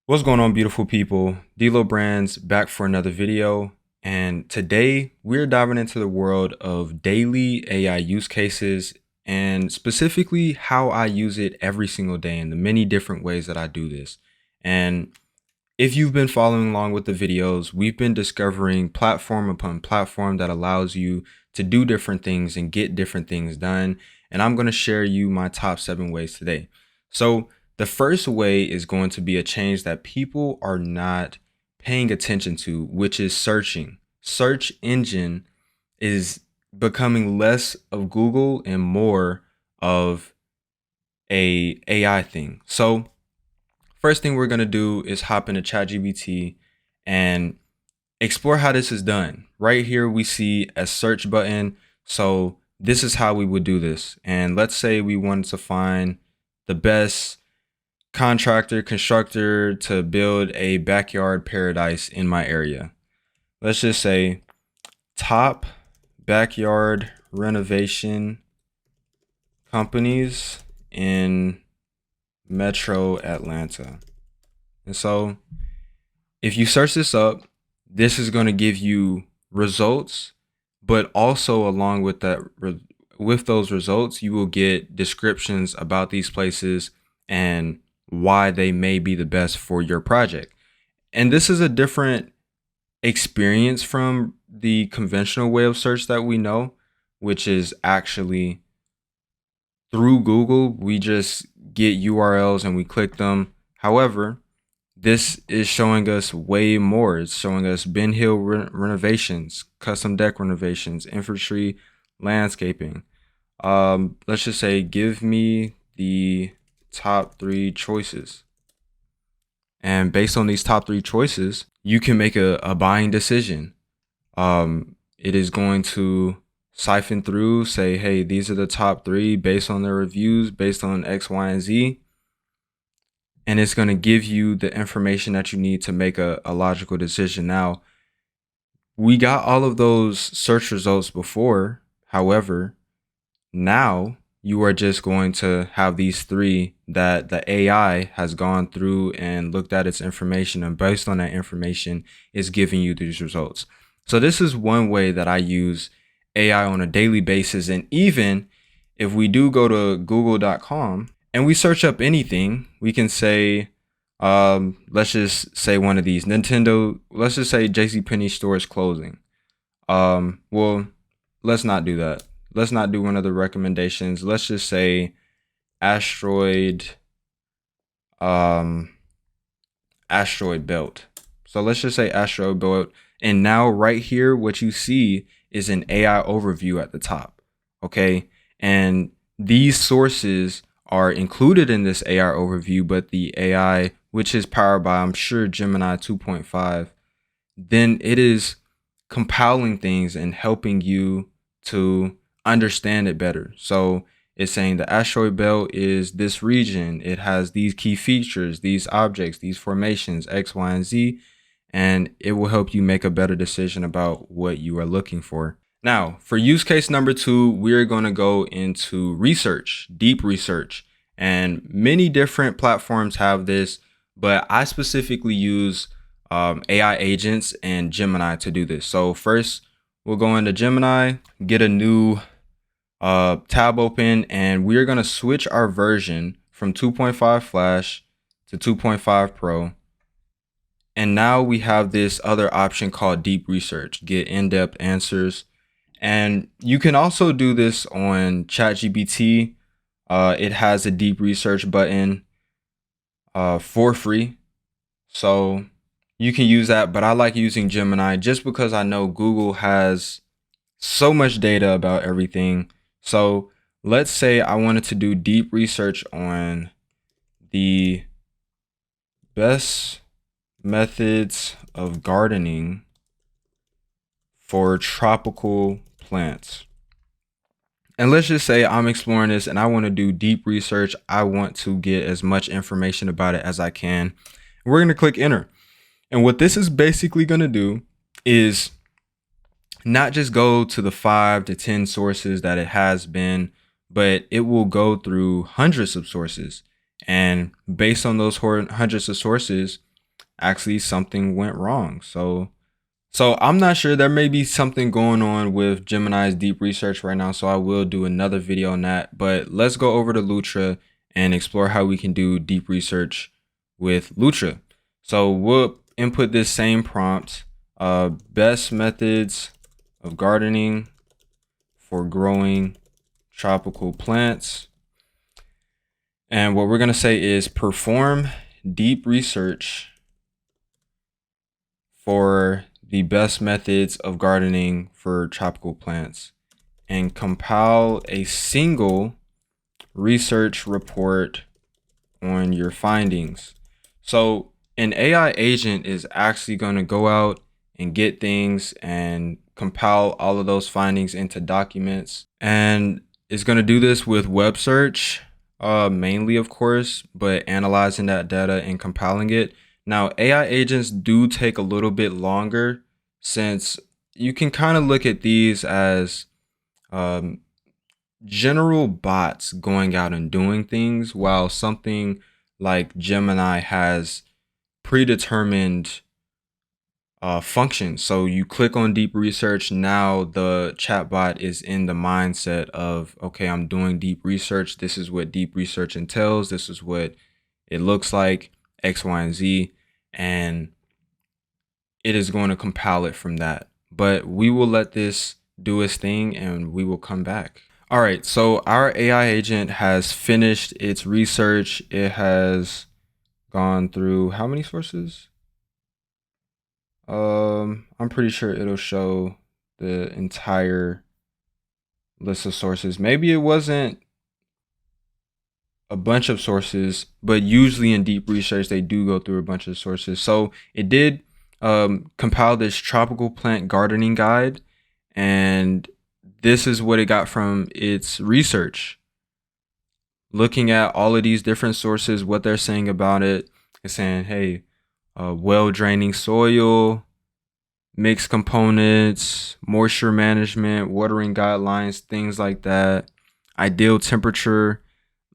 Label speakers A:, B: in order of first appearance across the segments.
A: What's going on, beautiful people? D-Lo Brands back for another video. And today we're diving into the world of daily AI use cases and specifically how I use it every single day and the many different ways that I do this. And if you've been following along with the videos, we've been discovering platform upon platform that allows you to do different things and get different things done. And I'm going to share you my top 7 ways today. So the first way is going to be a change that people are not paying attention to, which is searching. Search engine is becoming less of Google and more of a AI thing. So first thing we're going to do is hop into ChatGPT and explore how this is done. Right here, we see a search button. So this is how we would do this. And let's say we wanted to find the best constructor to build a backyard paradise in my area. Let's just say top backyard renovation companies in Metro Atlanta. And so if you search this up, this is going to give you results, but also along with that, with those results, you will get descriptions about these places and why they may be the best for your project. And this is a different experience from the conventional way of search that we know, which is actually through Google. We just get URLs and we click them. However, this is showing us way more. It's showing us Ben Hill renovations, custom deck renovations, infantry landscaping. Let's just say, give me the top 3 choices. And based on these top 3 choices, you can make a buying decision. It is going to siphon through, say, hey, these are the top 3 based on their reviews, based on X, Y, and Z. And it's going to give you the information that you need to make a logical decision. Now, we got all of those search results before. However, now you are just going to have these 3 that the AI has gone through and looked at its information, and based on that information is giving you these results. So this is one way that I use AI on a daily basis. And even if we do go to google.com and we search up anything, we can say, let's just say one of these Nintendo, let's just say JCPenney store is closing. Well, let's not do that. Let's not do one of the recommendations. Let's just say asteroid belt. So let's just say asteroid belt. And now right here, what you see is an AI overview at the top. Okay. And these sources are included in this AI overview, but the AI, which is powered by, I'm sure, Gemini 2.5, then it is compiling things and helping you to understand it better. So it's saying the asteroid belt is this region. It has these key features, these objects, these formations, X, Y, and Z, and it will help you make a better decision about what you are looking for. Now, for use case number 2, we're going to go into research, deep research, and many different platforms have this, but I specifically use AI agents and Gemini to do this. So first, we'll go into Gemini, get a new tab open, and we're going to switch our version from 2.5 Flash to 2.5 Pro. And now we have this other option called deep research, get in-depth answers. And you can also do this on ChatGPT. It has a deep research button for free. So you can use that, but I like using Gemini just because I know Google has so much data about everything. So let's say I wanted to do deep research on the best methods of gardening for tropical plants. And let's just say I'm exploring this and I want to do deep research. I want to get as much information about it as I can. We're going to click enter. And what this is basically going to do is not just go to the 5 to 10 sources that it has been, but it will go through hundreds of sources. And based on those hundreds of sources, actually something went wrong. So I'm not sure. There may be something going on with Gemini's deep research right now, so I will do another video on that. But let's go over to Lutra and explore how we can do deep research with Lutra. So we'll input this same prompt, best methods of gardening for growing tropical plants. And what we're going to say is perform deep research for the best methods of gardening for tropical plants and compile a single research report on your findings. So an AI agent is actually going to go out and get things and compile all of those findings into documents, and it's going to do this with web search mainly, of course, but analyzing that data and compiling it. Now, AI agents do take a little bit longer, since you can kind of look at these as um, general bots going out and doing things, while something like Gemini has predetermined functions. So you click on deep research, now the chatbot is in the mindset of, okay, I'm doing deep research. This is what deep research entails. This is what it looks like, X, Y, and Z. And it is going to compile it from that. But we will let this do its thing and we will come back. All right, so our AI agent has finished its research. It has gone through how many sources? I'm pretty sure it'll show the entire list of sources. Maybe it wasn't a bunch of sources, but usually in deep research, they do go through a bunch of sources. So it did compile this tropical plant gardening guide, and this is what it got from its research. Looking at all of these different sources, what they're saying about it, it's saying, hey, well draining soil, mixed components, moisture management, watering guidelines, things like that, ideal temperature.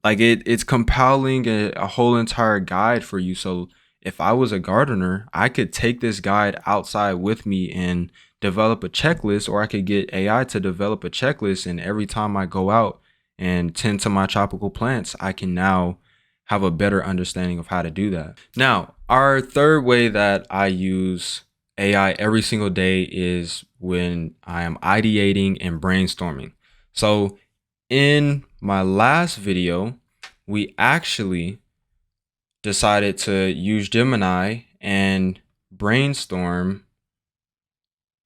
A: Like it's compiling a whole entire guide for you. So if I was a gardener, I could take this guide outside with me and develop a checklist, or I could get AI to develop a checklist. And every time I go out and tend to my tropical plants, I can now have a better understanding of how to do that. Now, our third way that I use AI every single day is when I am ideating and brainstorming. So in my last video, we actually decided to use Gemini and brainstorm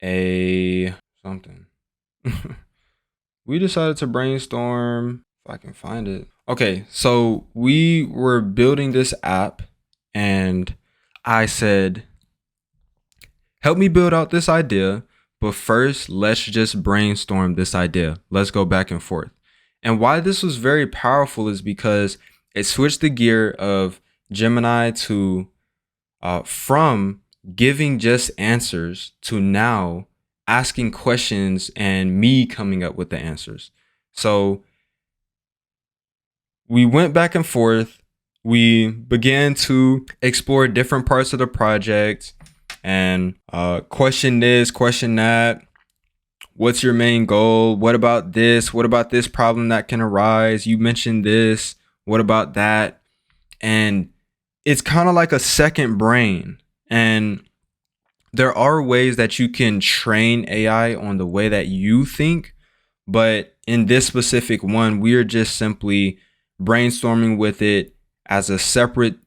A: something. We decided to brainstorm, if I can find it. Okay, so we were building this app and I said, help me build out this idea, but first let's just brainstorm this idea. Let's go back and forth. And why this was very powerful is because it switched the gear of Gemini to from giving just answers to now asking questions and me coming up with the answers. So we went back and forth. We began to explore different parts of the project and question this, question that. What's your main goal? What about this? What about this problem that can arise? You mentioned this. What about that? And it's kind of like a second brain. And there are ways that you can train AI on the way that you think. But in this specific one, we're just simply brainstorming with it as a separate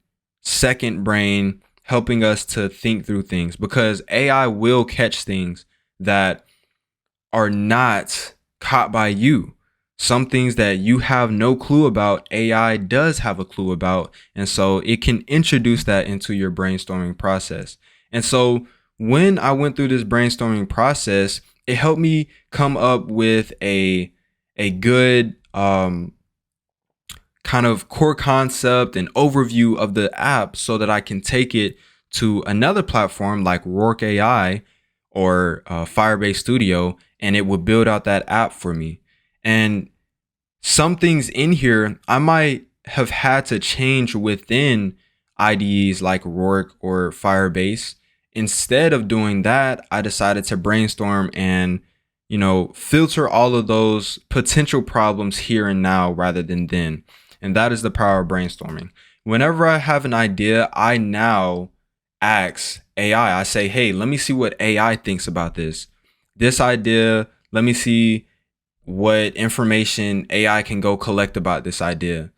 A: second brain, helping us to think through things, because AI will catch things that are not caught by you. Some things that you have no clue about, AI does have a clue about. And so it can introduce that into your brainstorming process. And so when I went through this brainstorming process, it helped me come up with a good kind of core concept and overview of the app, so that I can take it to another platform like Rourke AI or Firebase Studio, and it would build out that app for me. And some things in here I might have had to change within IDEs like Rourke or Firebase. Instead of doing that, I decided to brainstorm and, filter all of those potential problems here and now rather than then. And that is the power of brainstorming. Whenever I have an idea, I now ask AI. I say, hey, let me see what AI thinks about this idea. Let me see what information AI can go collect about this idea.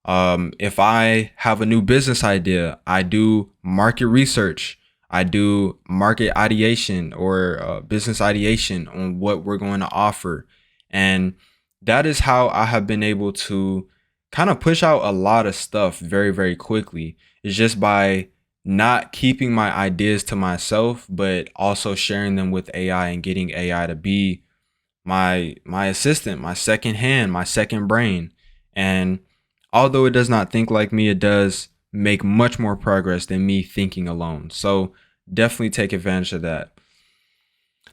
A: If I have a new business idea, I do market research. I do market ideation or business ideation on what we're going to offer. And that is how I have been able to kind of push out a lot of stuff very, very quickly. It's just by not keeping my ideas to myself, but also sharing them with AI and getting AI to be my assistant, my second hand, my second brain. And although it does not think like me, it does make much more progress than me thinking alone. So definitely take advantage of that.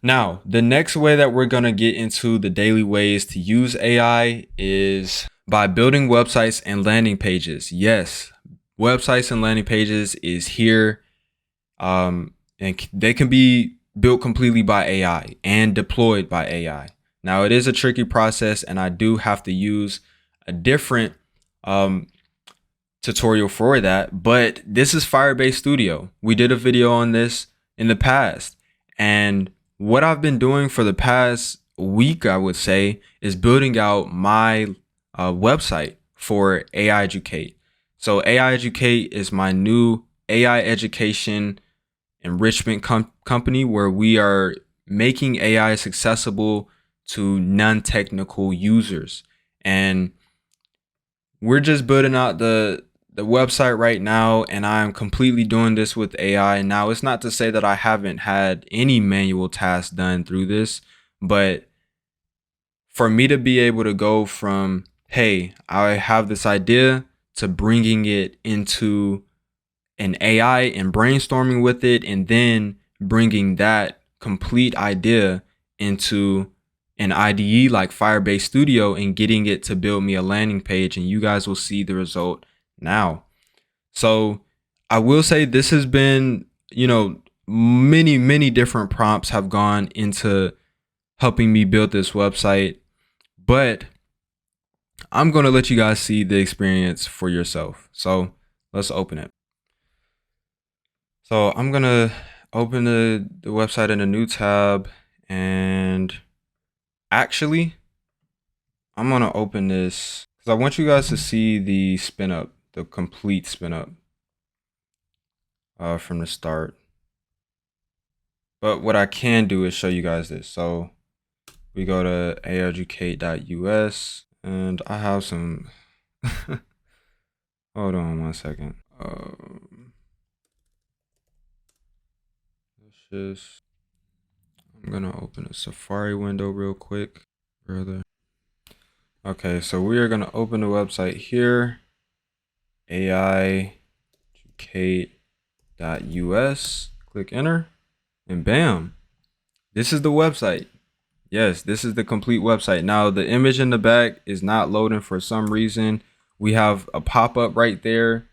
A: Now, the next way that we're going to get into the daily ways to use AI is by building websites and landing pages. Yes, websites and landing pages is here. And they can be built completely by AI and deployed by AI. Now, it is a tricky process, and I do have to use a different tutorial for that, but this is Firebase Studio. We did a video on this in the past, and what I've been doing for the past week, I would say, is building out my website for AI Educate. So AI Educate is my new AI education enrichment company where we are making AI accessible to non-technical users. And we're just building out the website right now, and I'm completely doing this with AI. Now, it's not to say that I haven't had any manual tasks done through this, but for me to be able to go from, hey, I have this idea, to bringing it into an AI and brainstorming with it, and then bringing that complete idea into an IDE like Firebase Studio and getting it to build me a landing page, and you guys will see the result now. So I will say this has been, many different prompts have gone into helping me build this website, but I'm going to let you guys see the experience for yourself. So let's open it. So I'm going to open the website in a new tab, and actually I'm going to open this because I want you guys to see the spin up, the complete spin up from the start. But what I can do is show you guys this. So we go to educate.us, and I have some, hold on one second. I'm gonna open a Safari window real quick, brother. Okay, so we are gonna open the website here, AIeducate.us, click enter, and bam, this is the website. Yes, this is the complete website. Now, the image in the back is not loading for some reason. We have a pop-up right there.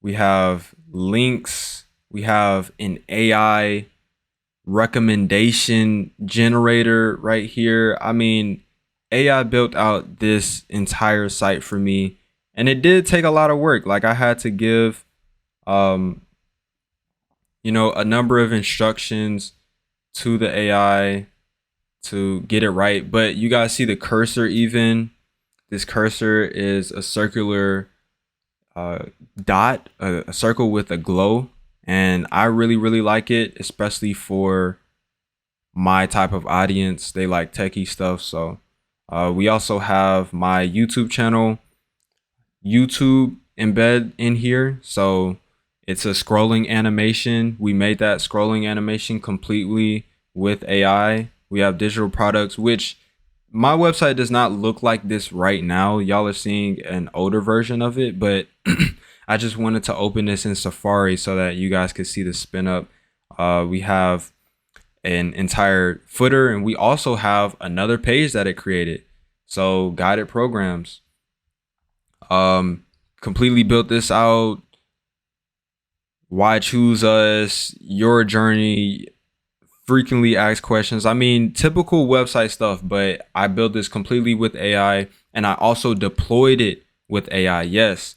A: We have links. We have an AI recommendation generator right here. I mean, AI built out this entire site for me, and it did take a lot of work. Like, I had to give, a number of instructions to the AI to get it right. But you guys see the cursor even. This cursor is a circular dot, a circle with a glow. And I really like it, especially for my type of audience. They like techie stuff. So we also have my YouTube channel, YouTube embed in here. So it's a scrolling animation. We made that scrolling animation completely with AI. We have digital products, which my website does not look like this right now. Y'all are seeing an older version of it, but I just wanted to open this in Safari so that you guys could see the spin up. We have an entire footer, and we also have another page that it created. So guided programs. Completely built this out. Why choose us? Your journey. Frequently asked questions. I mean, typical website stuff, but I built this completely with AI and I also deployed it with AI. Yes,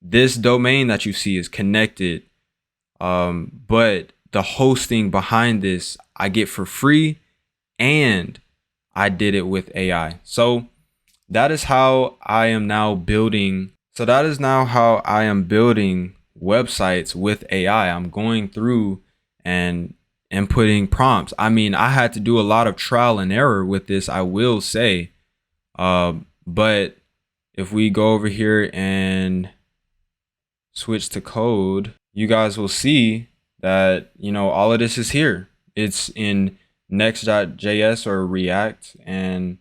A: this domain that you see is connected, but the hosting behind this I get for free and I did it with AI. So that is how I am now building. So that is now how I am building websites with AI. I'm going through and inputting prompts. I mean, I had to do a lot of trial and error with this, I will say. But if we go over here and switch to code, you guys will see that, all of this is here. It's in next.js or React, and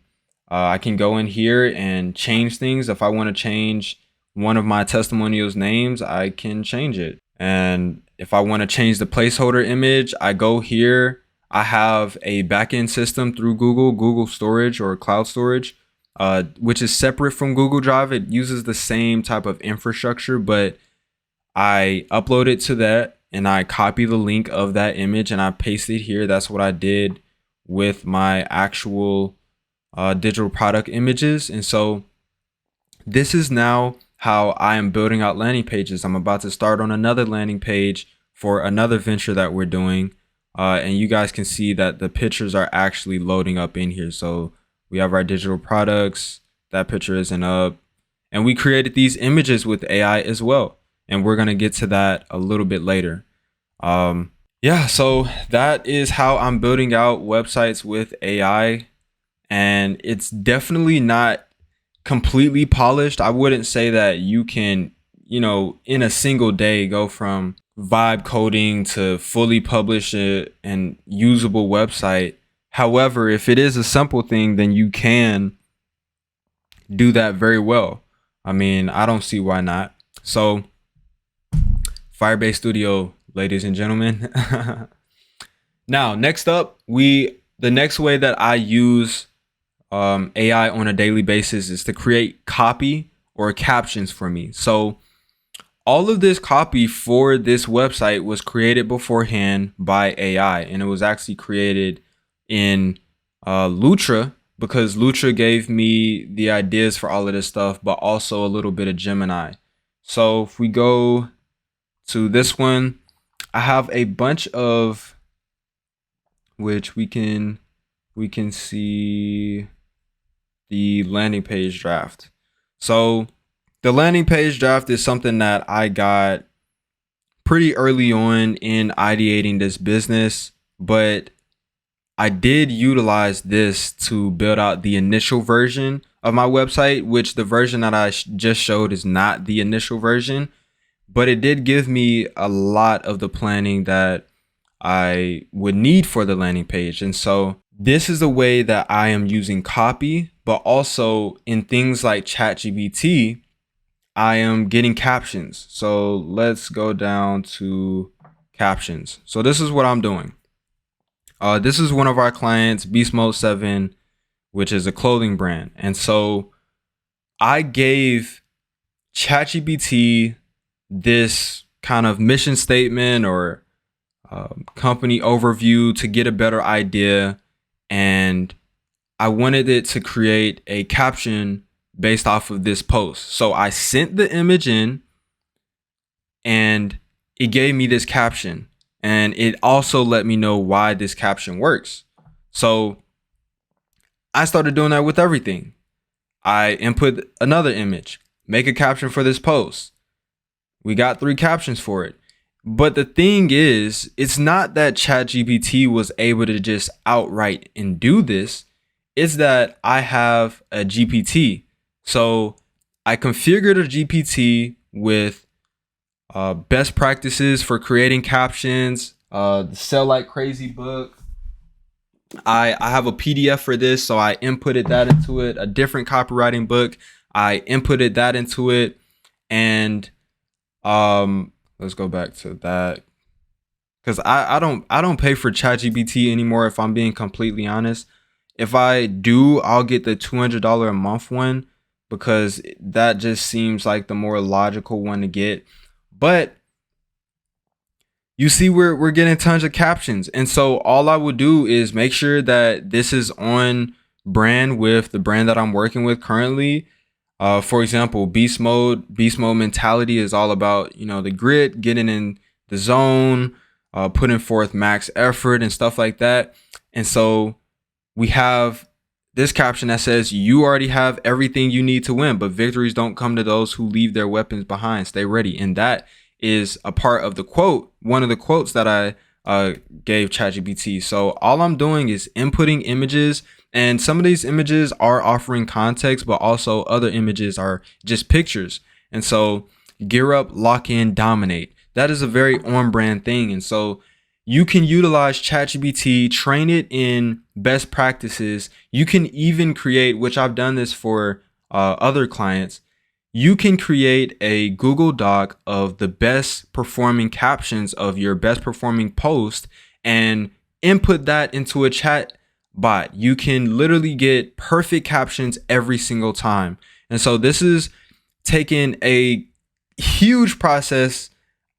A: I can go in here and change things. If I want to change one of my testimonials names, I can change it. And if I want to change the placeholder image, I go here. I have a backend system through Google Storage or Cloud Storage, which is separate from Google Drive. It uses the same type of infrastructure, but I upload it to that and I copy the link of that image and I paste it here. That's what I did with my actual digital product images. And so this is now how I am building out landing pages. I'm about to start on another landing page for another venture that we're doing. And you guys can see that the pictures are actually loading up in here. So we have our digital products. That picture isn't up. And we created these images with AI as well. And we're going to get to that a little bit later. Yeah, so that is how I'm building out websites with AI. And it's definitely not completely polished. I wouldn't say that you can, in a single day go from vibe coding to fully publish an usable website. However, if it is a simple thing, then you can do that very well. I mean, I don't see why not. So Firebase Studio, ladies and gentlemen. Now, next up, the next way that I use AI on a daily basis is to create copy or captions for me. So all of this copy for this website was created beforehand by AI, and it was actually created in Lutra, because Lutra gave me the ideas for all of this stuff, but also a little bit of Gemini. So if we go to this one, I have a bunch of, which we can see the landing page draft. So the landing page draft is something that I got pretty early on in ideating this business, but I did utilize this to build out the initial version of my website, which the version that I just showed is not the initial version, but it did give me a lot of the planning that I would need for the landing page. And so this is the way that I am using copy, but also in things like ChatGPT, I am getting captions. So let's go down to captions. So this is what I'm doing. This is one of our clients, Beast Mode 7, which is a clothing brand. And so I gave ChatGPT this kind of mission statement or company overview to get a better idea. And I wanted it to create a caption based off of this post. So I sent the image in and it gave me this caption. And it also let me know why this caption works. So I started doing that with everything. I input another image, make a caption for this post. We got 3 captions for it. But the thing is, it's not that ChatGPT was able to just outright and do this. It's that I have a GPT. So I configured a GPT with best practices for creating captions, the Sell Like Crazy book. I have a PDF for this, so I inputted that into it. A different copywriting book, I inputted that into it. And let's go back to that, because I don't pay for ChatGPT anymore, if I'm being completely honest. If I do, I'll get the $200 a month one. because that just seems like the more logical one to get. But you see, we're getting tons of captions. And so all I would do is make sure that this is on brand with the brand that I'm working with currently. For example, beast mode mentality is all about, the grit, getting in the zone, putting forth max effort and stuff like that. And so we have this caption that says, "You already have everything you need to win, but victories don't come to those who leave their weapons behind. Stay ready." And that is a part of the quote, one of the quotes that I gave ChatGPT. So all I'm doing is inputting images, and some of these images are offering context, but also other images are just pictures. And so gear up, lock in, dominate. That is a very on brand thing. And so you can utilize ChatGPT, train it in best practices. You can even create, which I've done this for other clients, you can create a Google Doc of the best performing captions of your best performing post and input that into a chat bot. You can literally get perfect captions every single time. And so this is taking a huge process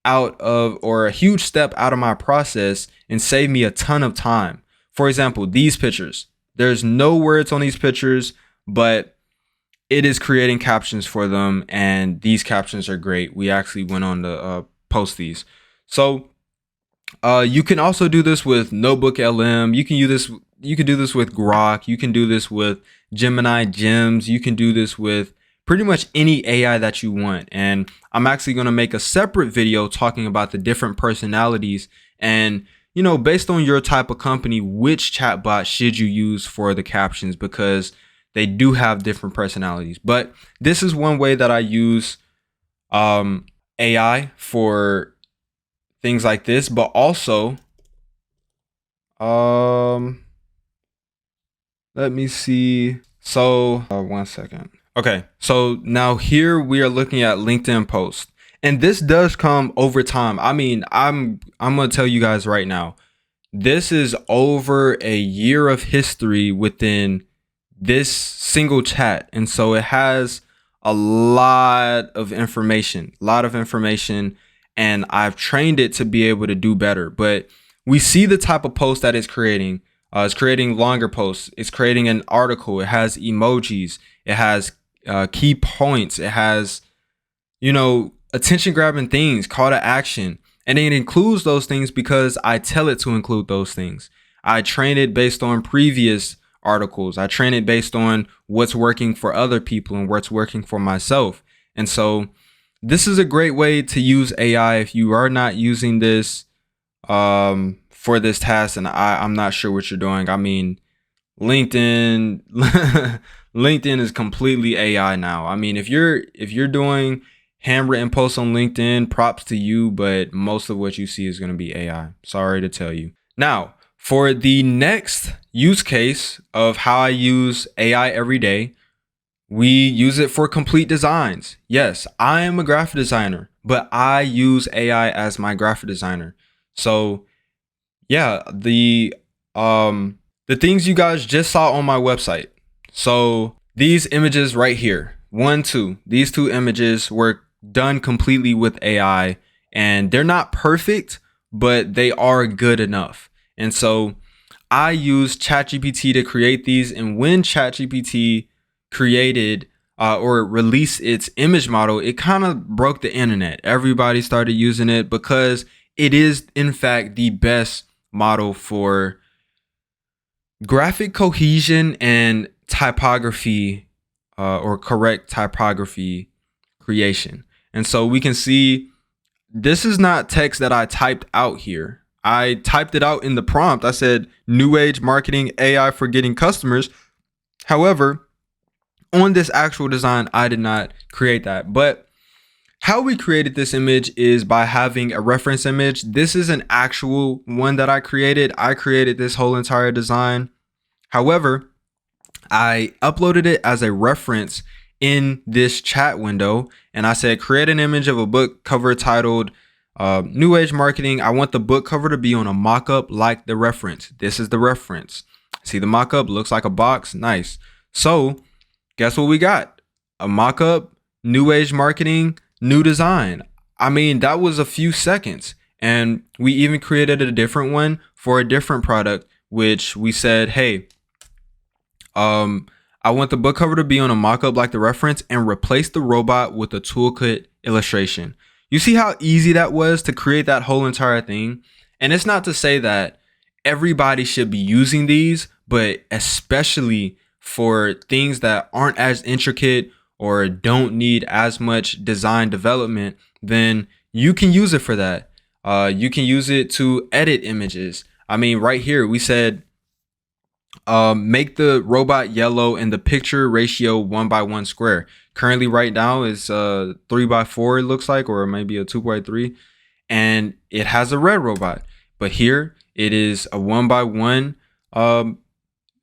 A: out of, or a huge step out of my process, and save me a ton of time. For example, these pictures, there's no words on these pictures, but it is creating captions for them, and these captions are great. We actually went on to post these. So you can also do this with Notebook LM. You can do this with Grok. You can do this with Gemini Gems. You can do this with pretty much any AI that you want. And I'm actually going to make a separate video talking about the different personalities and, based on your type of company, which chatbot should you use for the captions, because they do have different personalities. But this is one way that I use AI for things like this, but also let me see. So 1 second. Okay, so now here we are looking at LinkedIn posts, and this does come over time. I mean, I'm gonna tell you guys right now, this is over a year of history within this single chat. And so it has a lot of information, and I've trained it to be able to do better. But we see the type of post that it's creating. It's creating longer posts. It's creating an article. It has emojis. It has key points. It has, attention grabbing things, call to action. And it includes those things because I tell it to include those things. I train it based on previous articles. I train it based on what's working for other people and what's working for myself. And so this is a great way to use AI if you are not using this for this task. And I'm not sure what you're doing. I mean, LinkedIn LinkedIn is completely AI now. I mean, if you're doing handwritten posts on LinkedIn, props to you, but most of what you see is going to be AI. Sorry to tell you. Now, for the next use case of how I use AI every day, we use it for complete designs. Yes, I am a graphic designer, but I use AI as my graphic designer. So yeah, the things you guys just saw on my website. So these images right here, these two images were done completely with AI, and they're not perfect, but they are good enough. And so I used ChatGPT to create these. And when ChatGPT created or released its image model, it kind of broke the internet. Everybody started using it because it is, in fact, the best model for graphic cohesion and typography or correct typography creation. And so we can see this is not text that I typed out here. I typed it out in the prompt. I said, "New age marketing AI for getting customers." However, on this actual design, I did not create that. But how we created this image is by having a reference image. This is an actual one that I created. I created this whole entire design. However, I uploaded it as a reference in this chat window, and I said, create an image of a book cover titled New Age Marketing. I want the book cover to be on a mock-up like the reference. This is the reference. See the mock-up? Looks like a box. Nice. So guess what we got? a mock-up, new age marketing, new design. I mean, that was a few seconds. And we even created a different one for a different product, which we said, hey, I want the book cover to be on a mock-up like the reference and replace the robot with a toolkit illustration. You see how easy that was to create that whole entire thing? And it's not to say that everybody should be using these, but especially for things that aren't as intricate or don't need as much design development, then you can use it for that. You can use it to edit images. I mean, right here, we said, make the robot yellow and the picture ratio 1:1 square. Currently right now is 3:4, it looks like, or maybe a 2:3, and it has a red robot. But here it is a 1:1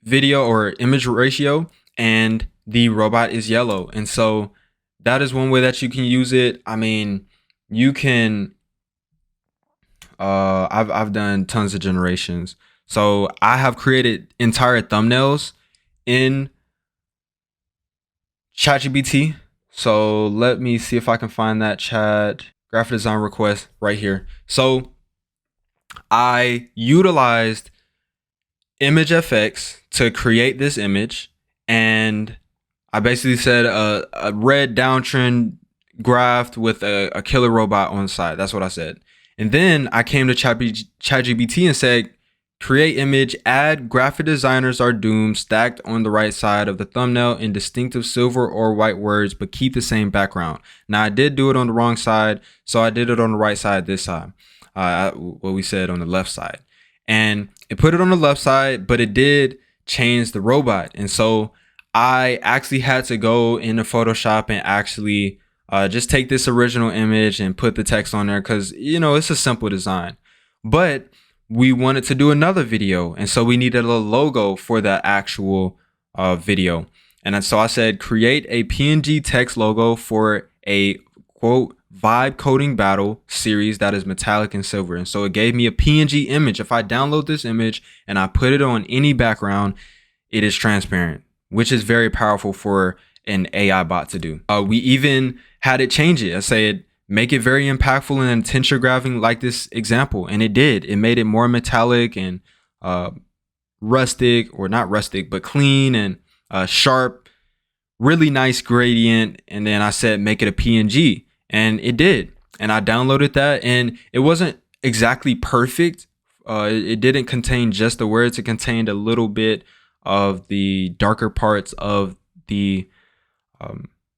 A: video or image ratio, and the robot is yellow. And so that is one way that you can use it. I mean, you can I've done tons of generations. So I have created entire thumbnails in ChatGPT. So let me see if I can find that chat graphic design request right here. So I utilized ImageFX to create this image, and I basically said a red downtrend graph with a killer robot on the side. That's what I said. And then I came to ChatGPT and said, create image, add graphic designers are doomed stacked on the right side of the thumbnail in distinctive silver or white words, but keep the same background. Now I did do it on the wrong side, so I did it on the right side this time. What we said on the left side. And it put it on the left side, but it did change the robot. And so I actually had to go into Photoshop and actually just take this original image and put the text on there because, you know, it's a simple design. But we wanted to do another video, and so we needed a logo for that actual video. And so I said, create a PNG text logo for a quote vibe coding battle series that is metallic and silver. And so it gave me a PNG image. If I download this image and I put it on any background, it is transparent, which is very powerful for an AI bot to do. We even had it change it. I said, make it very impactful and attention grabbing like this example. And it did. It made it more metallic and rustic, or not rustic, but clean and sharp, really nice gradient. And then I said, make it a PNG, and it did. And I downloaded that, and it wasn't exactly perfect. It didn't contain just the words. It contained a little bit of the darker parts of the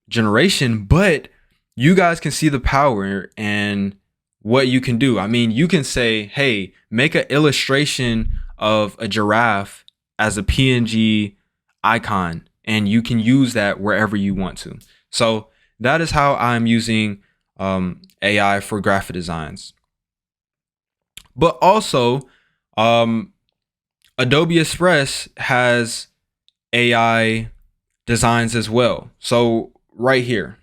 A: generation, but you guys can see the power and what you can do. I mean, you can say, hey, make an illustration of a giraffe as a PNG icon, and you can use that wherever you want to. So that is how I'm using AI for graphic designs. But also, Adobe Express has AI designs as well. So right here,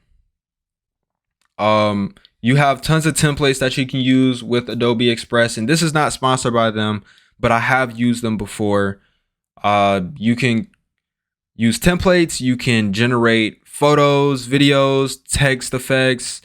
A: you have tons of templates that you can use with Adobe Express, and this is not sponsored by them, but I have used them before. You can use templates, you can generate photos, videos, text effects,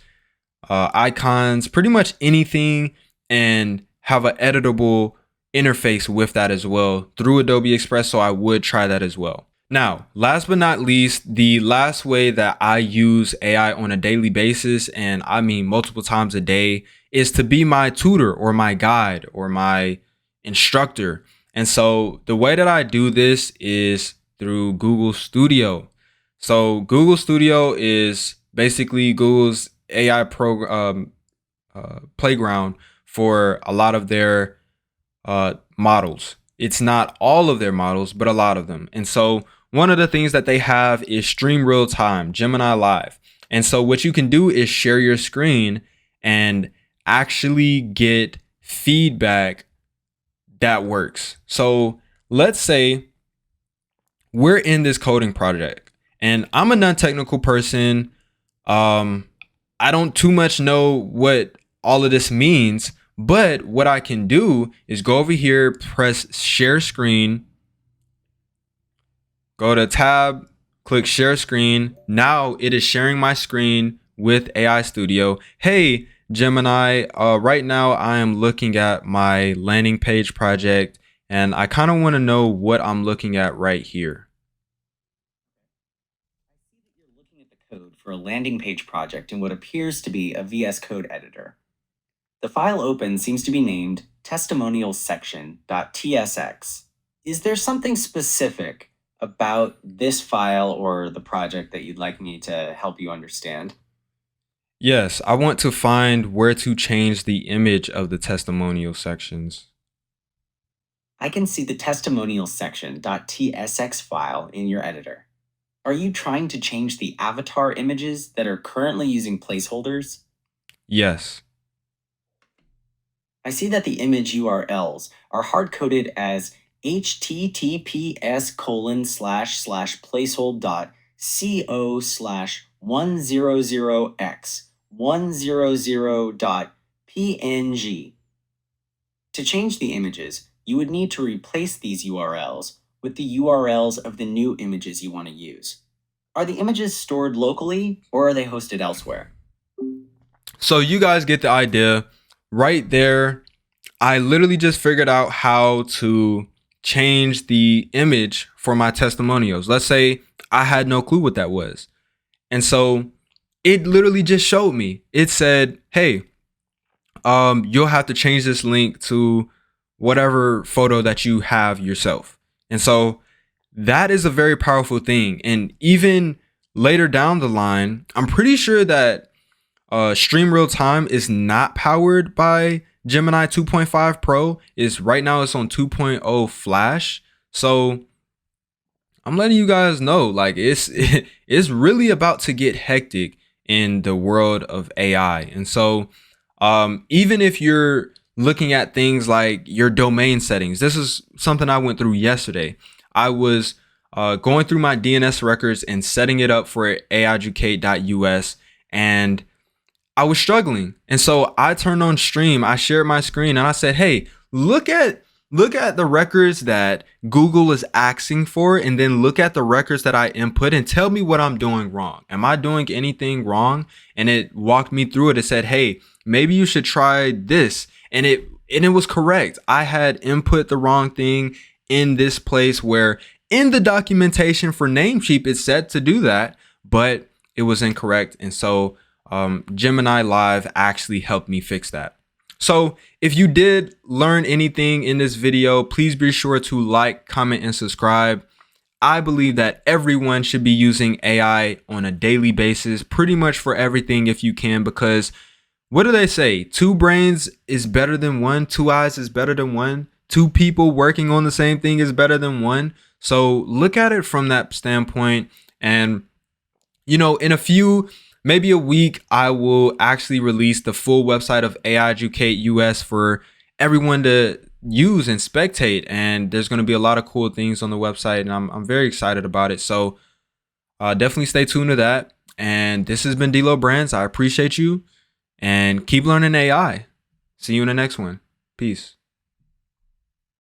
A: icons, pretty much anything, and have an editable interface with that as well through Adobe Express. So I would try that as well. Now, last but not least, the last way that I use AI on a daily basis, and I mean multiple times a day, is to be my tutor or my guide or my instructor. And so the way that I do this is through Google Studio. So Google Studio is basically Google's AI playground for a lot of their models. It's not all of their models, but a lot of them. And so one of the things that they have is Stream Real Time, Gemini Live. And so what you can do is share your screen and actually get feedback that works. So let's say we're in this coding project, and I'm a non-technical person. I don't too much know what all of this means, but what I can do is go over here, press share screen, go to tab, Click share screen. Now it is sharing my screen with AI Studio. Hey, Gemini, right now I am looking at my landing page project and I kind of want to know what I'm looking at right here.
B: I see that you're looking at the code for a landing page project in what appears to be a VS Code editor. The file open seems to be named testimonialsection.tsx. Is there something specific about this file or the project that you'd like me to help you understand?
A: Yes, I want to find where to change the image of the testimonial sections.
B: I can see the testimonialsection.tsx file in your editor. Are you trying to change the avatar images that are currently using placeholders?
A: Yes.
B: I see that the image URLs are hard-coded as https://placehold.co/100x100.png. To change the images, you would need to replace these URLs with the URLs of the new images you want to use. Are the images stored locally or are they hosted elsewhere?
A: So you guys get the idea right there. I literally just figured out how to change the image for my testimonials. Let's say I had no clue what that was. And so it literally just showed me. It said, hey, you'll have to change this link to whatever photo that you have yourself. And so that is a very powerful thing. And even later down the line, I'm pretty sure that Stream Real Time is not powered by Gemini 2.5 Pro. Is right now it's on 2.0 Flash. So I'm letting you guys know, like it's really about to get hectic in the world of AI. And so even if you're looking at things like your domain settings, this is something I went through yesterday. I was going through my DNS records and setting it up for AIeducate.us, and I was struggling. And so I turned on stream, I shared my screen and I said, hey, look at the records that Google is asking for, and then look at the records that I input and tell me what I'm doing wrong. Am I doing anything wrong? And it walked me through it. It said, hey, maybe you should try this. And it was correct. I had input the wrong thing in this place where in the documentation for Namecheap it said to do that, but it was incorrect. And so Gemini Live actually helped me fix that. So if you did learn anything in this video, please be sure to like, comment, and subscribe. I believe that everyone should be using AI on a daily basis, pretty much for everything if you can, because what do they say? Two brains is better than one. Two eyes is better than one. Two people working on the same thing is better than one. So look at it from that standpoint. And, in a few, maybe a week, I will actually release the full website of AI Educate US for everyone to use and spectate. And there's going to be a lot of cool things on the website, and I'm very excited about it. So definitely stay tuned to that. And this has been D'Lo Brands. I appreciate you, and keep learning AI. See you in the next one. Peace.